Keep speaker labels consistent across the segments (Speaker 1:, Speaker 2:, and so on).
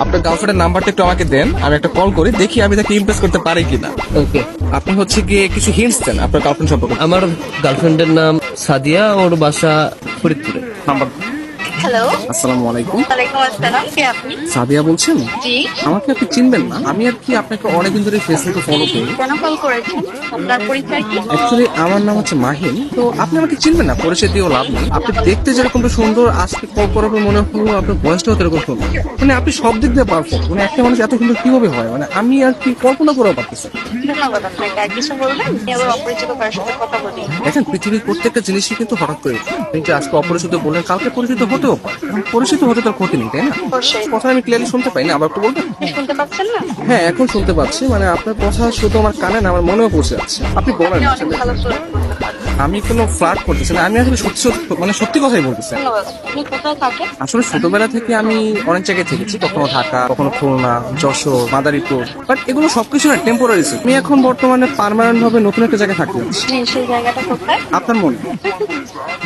Speaker 1: আপনার গার্লফ্রেন্ডের নাম্বারটা একটু আমাকে দেন, আমি একটা কল করি, দেখি আমি তাকে ইমপ্রেস করতে পারি কিনা।
Speaker 2: ওকে।
Speaker 1: আপনি হচ্ছে গিয়ে কিছু হিন্টস দেন আপনার গার্লফ্রেন্ড সম্পর্কে।
Speaker 2: আমার গার্লফ্রেন্ডের নাম সাদিয়া, ওর বাসা ফরিদপুরে।
Speaker 1: নাম্বার।
Speaker 3: হ্যালো,
Speaker 1: আসসালামু আলাইকুম।
Speaker 3: ওয়ালাইকুম আসসালাম। কে আপনি?
Speaker 1: সাদিয়া বলছেন?
Speaker 3: জি।
Speaker 1: আমাকে আপনি চিনবেন না, আমি আর কি আপনাকে অনেকদিন ধরে ফেসবুকে ফলো করি।
Speaker 3: কেন কল করেছেন? আপনার পরিচয় কি?
Speaker 1: অ্যাকচুয়ালি আমার নাম হচ্ছে মাহিন। তো আপনি আমাকে চিনবেন না, পরিচয় দিয়েও লাভ নেই। আপনি দেখতে যেরকমটা সুন্দর, আজকে কল করার পর মনে হলো আপনার বয়সটাও এরকম সুন্দর। মানে আপনি সব দিক দিয়ে পারফেক্ট। মানে একটা মানুষ এত সুন্দর কিভাবে হয়, মানে আমি আর কি কল্পনা করেও পারতেছি না।
Speaker 3: ধন্যবাদ আপনাকে। আর কিছু বলবেন? আমি আবার অপরিচিত কারোর সাথে কথা বলি।
Speaker 1: দেখেন, পৃথিবীর প্রত্যেকটা জিনিসই কিন্তু হঠাৎ করে হয়। আপনি যে আজকে অপরিচিত বললেন, কালকে পরিচিত হতেও পারে। এখন পরিচিত হতে তার ক্ষতি নেই, তাই না?
Speaker 3: অবশ্যই।
Speaker 1: কথা আমি ক্লিয়ারলি শুনতে পাই না, আবার একটু বলবেন?
Speaker 3: শুনতে পাচ্ছেন না?
Speaker 1: হ্যাঁ, এখন শুনতে পাচ্ছি। মানে আপনার কথা শুধু আমার কানে না, আমার মনেও পৌঁছে যাচ্ছে। আপনি বলেন।
Speaker 3: আপনি অনেক ভালো ফ্লার্ট করতে পারেন।
Speaker 1: আমি কোনো ফ্লার্ট করতেছি না, আমি আসলে সত্যি সত্যি মানে সত্যি কথাই বলতেছি।
Speaker 3: ধন্যবাদ। আপনি কোথায় থাকেন?
Speaker 1: আসলে ছোটবেলা থেকে আমি অনেক জায়গায় থেকেছি, কখনো ঢাকা, কখনো খুলনা, যশোর, মাদারীপুর। বাট এগুলো সবকিছু না টেম্পোরারি। আমি এখন বর্তমানে পার্মানেন্ট ভাবে নতুন একটা জায়গায় থাকতে যাচ্ছি।
Speaker 3: জি, সেই জায়গাটা কোথায়?
Speaker 1: আপনার মনে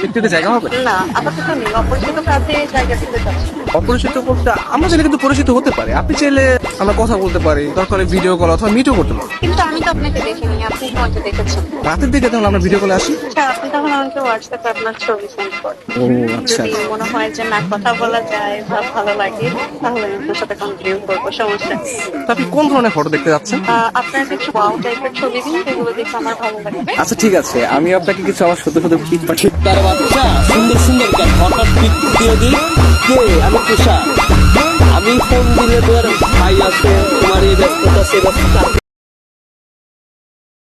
Speaker 1: একটু একটা জায়গা হবে?
Speaker 3: না, আপাতত নেই। অপরিচিত কাছে জায়গা দিতে চাচ্ছি।
Speaker 1: অপরিচিত বলতে আমরা চাইলে কিন্তু পরিচিত হতে পারি। আপনি চাইলে আমরা কথা বলতে পারি, দরকার ভিডিও কল অথবা মিটও করতে পারি।
Speaker 3: কিন্তু আমি তো আপনাকে দেখিনি, আপনি আমাকে দেখেছেন।
Speaker 1: রাতের দিকে তাহলে আমরা ভিডিও কলে আসি।
Speaker 3: আচ্ছা, আপনি তখন আমাকে হোয়াটসঅ্যাপে আপনার ছবি সেন্ড করেন।
Speaker 1: ও আচ্ছা।
Speaker 3: যদি মনে হয় যে না, কথা বলা যায় বা ভালো লাগে, তাহলে আমি আপনার সাথে কন্টিনিউ করবো, সমস্যা নেই।
Speaker 1: তো আপনি কোন ধরনের ফটো দেখতে যাচ্ছেন?
Speaker 3: আপনার কিছু ওয়াও টাইপের ছবি দিন, যেগুলো দেখে আমার ভালো লাগবে।
Speaker 1: আচ্ছা ঠিক আছে, আমি আপনাকে কিছু আমার সত্য সত্য পিক পাঠিয়ে।
Speaker 2: তার বাচ্চা সুন্দর সুন্দর কেন হঠাৎ পিক দিয়ে দিই। কে? আমি তুষার। আমি ফোন দিলে তোর ভাই আছে, তোমার এই ব্যস্ততা সে ব্যস্ততা।